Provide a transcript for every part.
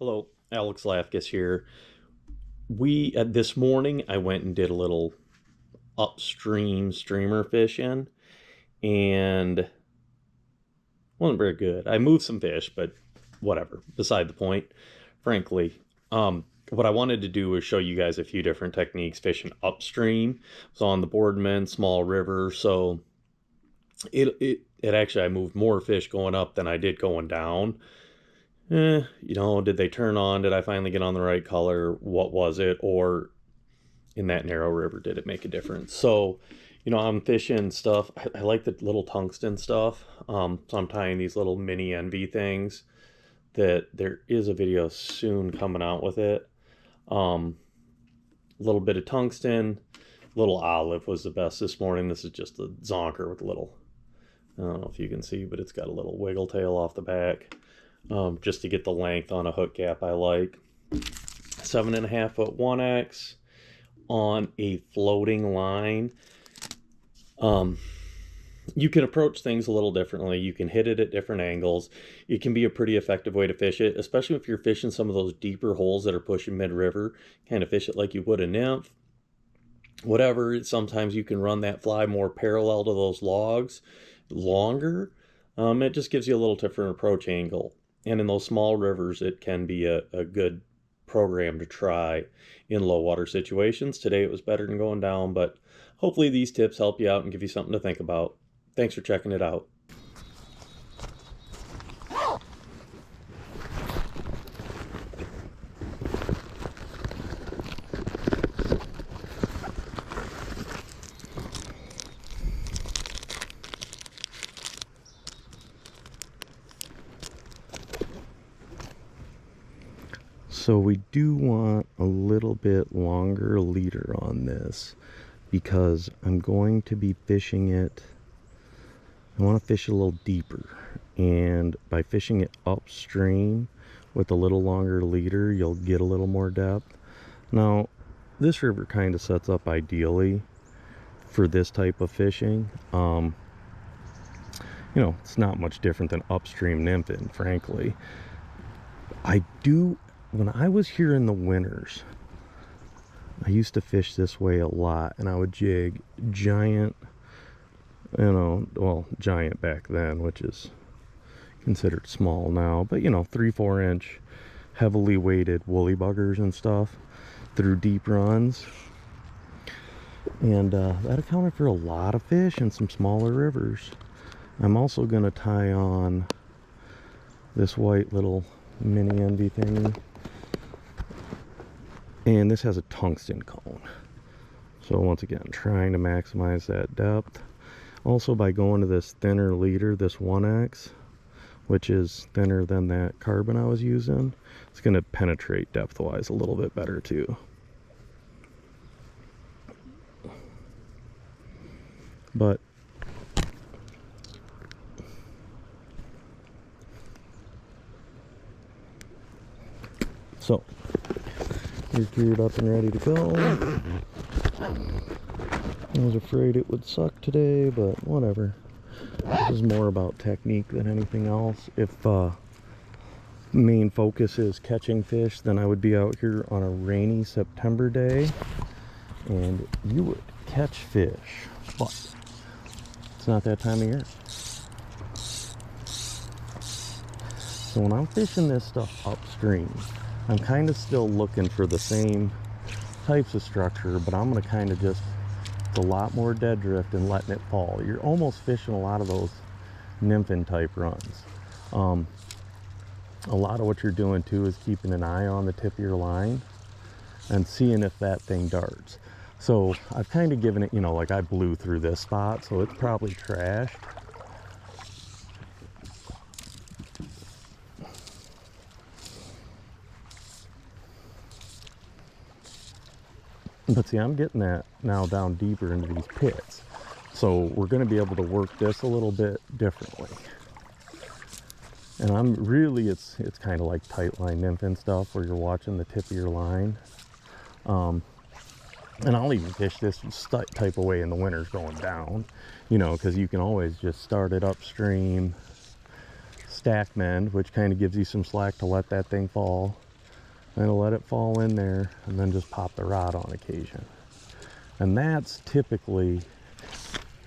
Hello, Alex Lafkus here. This morning I went and did a little upstream streamer fishing and wasn't very good. I moved some fish, but whatever. Beside the point, frankly. What I wanted to do was show you guys a few different techniques fishing upstream. So on the Boardman, small river. So it actually I moved more fish going up than I did going down. Did they turn on? Did I finally get on the right color? What was it? Or in that narrow river, did it make a difference? So, I'm fishing stuff. I like the little tungsten stuff. So I'm tying these little mini envy things that there is a video soon coming out with it. A little bit of tungsten, little olive was the best this morning. This is just a zonker with a little, I don't know if you can see, but it's got a little wiggle tail off the back. Just to get the length on a hook gap I like. 7.5 foot 1X on a floating line. You can approach things a little differently. You can hit it at different angles. It can be a pretty effective way to fish it, especially if you're fishing some of those deeper holes that are pushing mid-river. Kind of fish it like you would a nymph. Whatever, sometimes you can run that fly more parallel to those logs longer. It just gives you a little different approach angle. And in those small rivers, it can be a good program to try in low water situations. Today it was better than going down, but hopefully these tips help you out and give you something to think about. Thanks for checking it out. So we do want a little bit longer leader on this because I'm going to be fishing it. I want to fish a little deeper, and by fishing it upstream with a little longer leader, you'll get a little more depth. Now, this river kind of sets up ideally for this type of fishing. It's not much different than upstream nymphing, frankly. When I was here in the winters, I used to fish this way a lot, and I would jig giant, giant back then, which is considered small now, but 3-4 inch heavily weighted woolly buggers and stuff through deep runs. And that accounted for a lot of fish in some smaller rivers. I'm also going to tie on this white little mini envy thing. And this has a tungsten cone. So once again, trying to maximize that depth. Also by going to this thinner leader, this 1X, which is thinner than that carbon I was using, it's going to penetrate depth-wise a little bit better too. But so you're geared up and ready to go. I was afraid it would suck today, but whatever. This is more about technique than anything else. If main focus is catching fish, then I would be out here on a rainy September day and you would catch fish, but it's not that time of year. So when I'm fishing this stuff upstream, I'm kind of still looking for the same types of structure, but I'm going to kind of it's a lot more dead drift and letting it fall. You're almost fishing a lot of those nymphing type runs. A lot of what you're doing too is keeping an eye on the tip of your line and seeing if that thing darts. So I've kind of given it, like I blew through this spot, so it's probably trashed. But see, I'm getting that now down deeper into these pits. So we're going to be able to work this a little bit differently. And it's kind of like tight line nymphing stuff where you're watching the tip of your line. And I'll even fish this type of way in the winters going down, because you can always just start it upstream, stack mend, which kind of gives you some slack to let that thing fall. Kind of let it fall in there and then just pop the rod on occasion. And that's typically,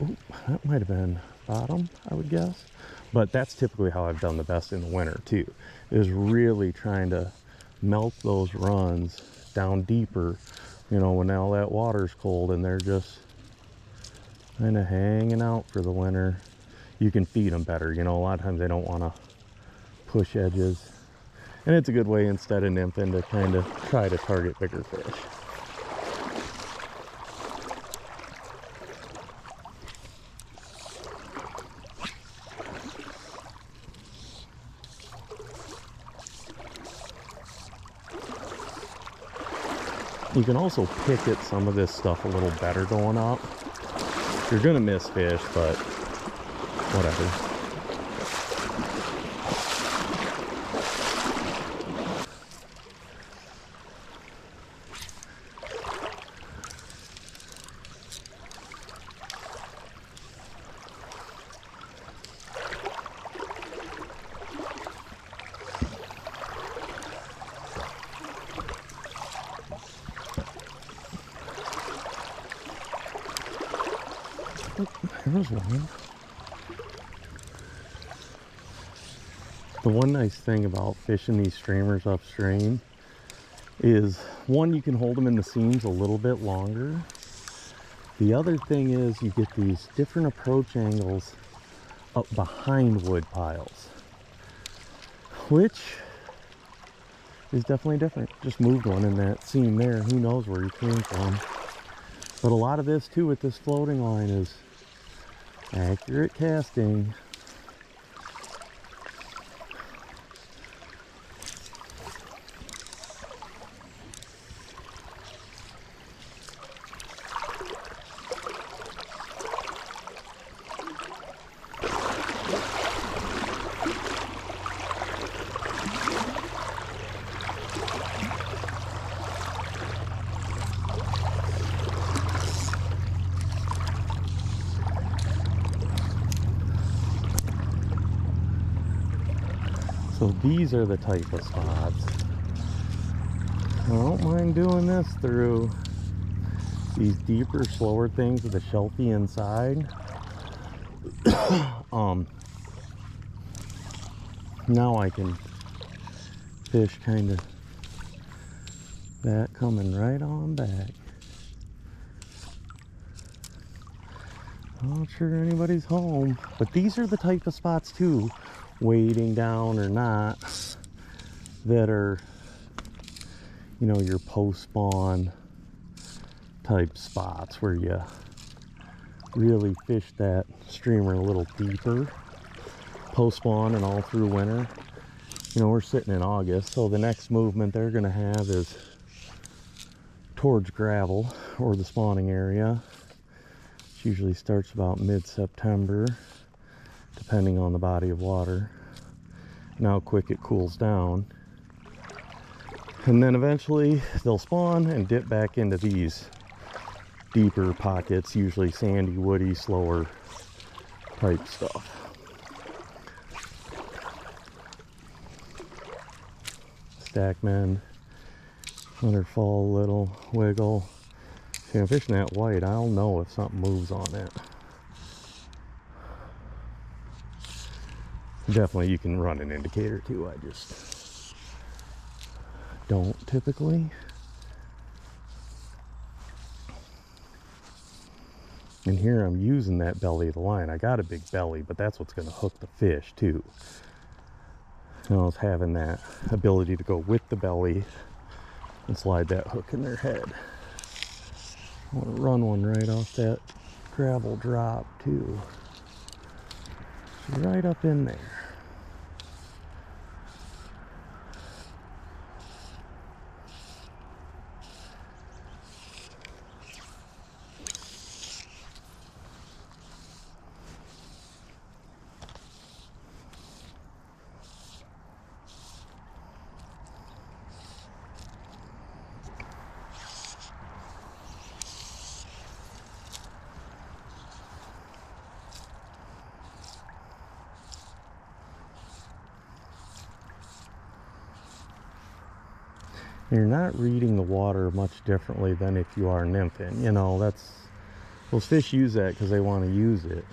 ooh, that might have been bottom, I would guess. But that's typically how I've done the best in the winter too, is really trying to melt those runs down deeper, you know, when all that water's cold and they're just kind of hanging out for the winter. You can feed them better, you know, a lot of times they don't want to push edges. And it's a good way, instead of nymphing, to kind of try to target bigger fish. You can also pick at some of this stuff a little better going up. You're gonna miss fish, but whatever. There's one. The one nice thing about fishing these streamers upstream is, one, you can hold them in the seams a little bit longer. The other thing is you get these different approach angles up behind wood piles, which is definitely different. Just moved one in that seam there. Who knows where he came from. But a lot of this too with this floating line is accurate casting. So these are the type of spots. I don't mind doing this through these deeper, slower things with a shelfie inside. Now I can fish kind of that coming right on back. Not sure anybody's home, but these are the type of spots too, wading down or not, that are, you know, your post-spawn type spots where you really fish that streamer a little deeper, post-spawn and all through winter. You know, we're sitting in August, so the next movement they're going to have is towards gravel or the spawning area. It usually starts about mid-September, depending on the body of water and how quick it cools down. And then eventually they'll spawn and dip back into these deeper pockets, usually sandy, woody, slower type stuff. Stackmen, let her fall a little, wiggle. See, I'm fishing that white, I'll know if something moves on it. Definitely you can run an indicator too, I just don't typically. And here I'm using that belly of the line. I got a big belly, but that's what's going to hook the fish too. You know, it's having that ability to go with the belly and slide that hook in their head. I want to run one right off that gravel drop too. Right up in there. You're not reading the water much differently than if you are nymphing. You know, those fish use that because they want to use it.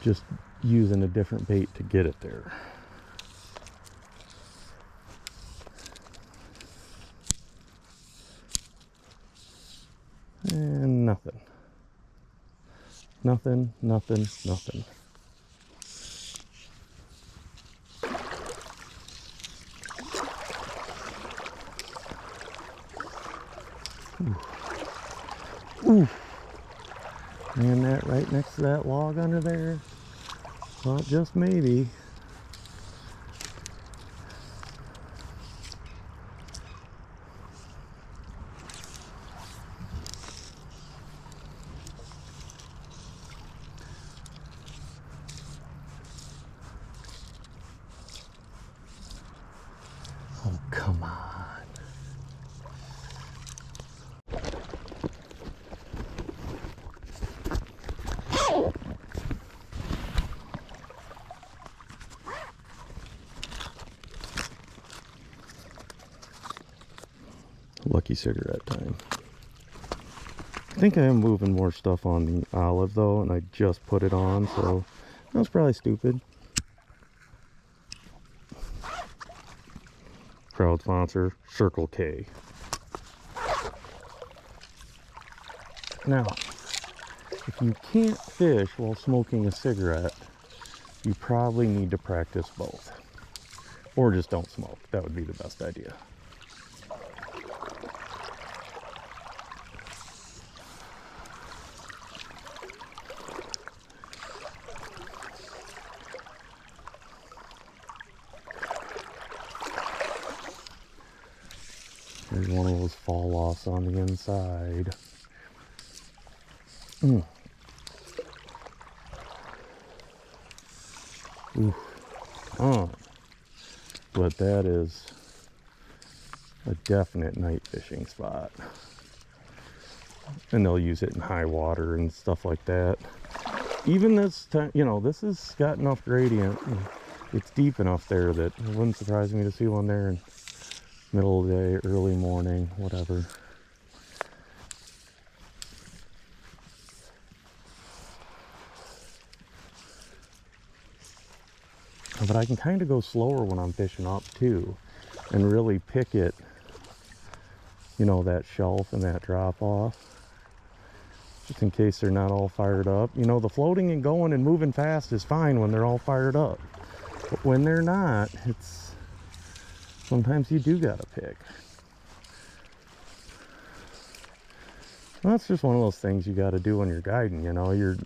Just using a different bait to get it there. And nothing. Nothing, nothing, nothing. Ooh. And that right next to that log under there. Well, just maybe. Oh, come on. Lucky cigarette time. I think I am moving more stuff on the olive though, and I just put it on, so that was probably stupid. Proud sponsor, Circle K. Now, if you can't fish while smoking a cigarette, you probably need to practice both. Or just don't smoke. That would be the best idea. There's one of those fall offs on the inside. Oof. Oh. But that is a definite night fishing spot. And they'll use it in high water and stuff like that. Even this time, you know, this has got enough gradient. It's deep enough there that it wouldn't surprise me to see one there in middle of the day, early morning, whatever. But I can kind of go slower when I'm fishing up too, and really pick it, you know, that shelf and that drop off, just in case they're not all fired up. You know, the floating and going and moving fast is fine when they're all fired up, but when they're not, it's sometimes you do gotta pick. Well, that's just one of those things you gotta do when you're guiding. You know, you're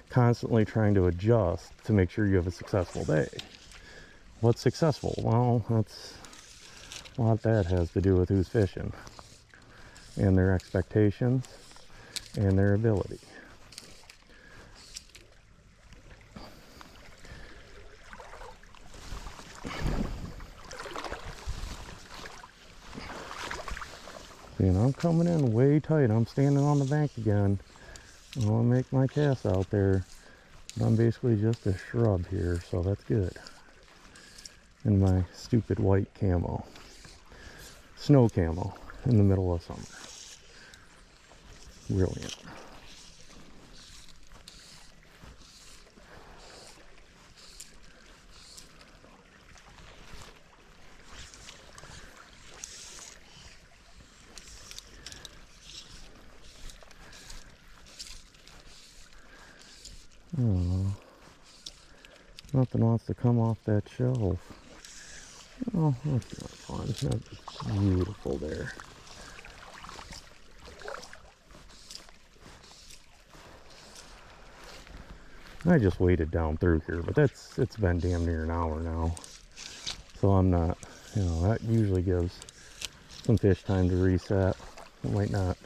constantly trying to adjust to make sure you have a successful day. What's successful? Well, that's a lot of that has to do with who's fishing and their expectations and their ability. See, and I'm coming in way tight. I'm standing on the bank again. I want to make my cast out there. But I'm basically just a shrub here, so that's good. In my stupid white camo. Snow camo in the middle of summer. Brilliant. Oh, nothing wants to come off that shelf. Oh, that's not fun. That's beautiful there. I just waded down through here, but it's been damn near an hour now. So I'm not, you know, that usually gives some fish time to reset. I might not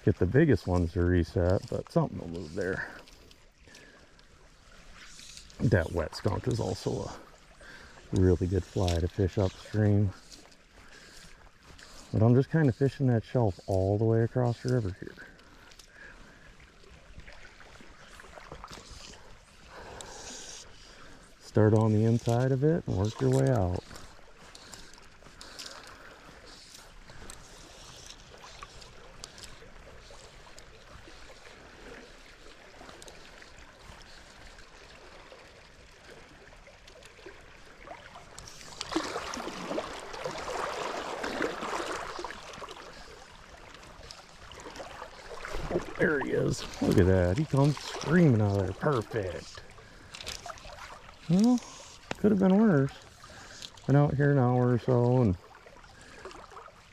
get the biggest ones to reset, but something will move there. That wet skunk is also a really good fly to fish upstream. But I'm just kind of fishing that shelf all the way across the river here. Start on the inside of it and work your way out. There he is. Look at that. He comes screaming out of there. Perfect. Well, could have been worse. Been out here an hour or so and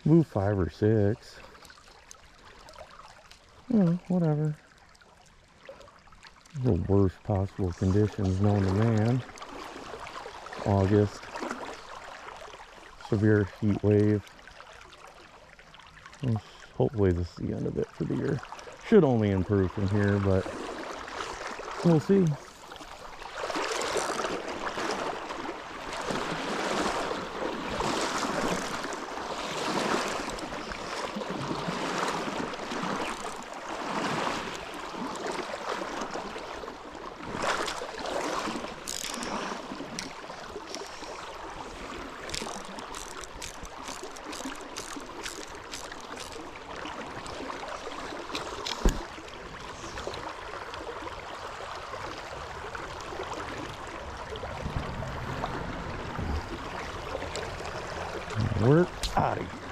moved 5 or 6. Whatever. The worst possible conditions known to man. August. Severe heat wave. Well, hopefully this is the end of it for the year. Should only improve from here, but we'll see. We're out of here.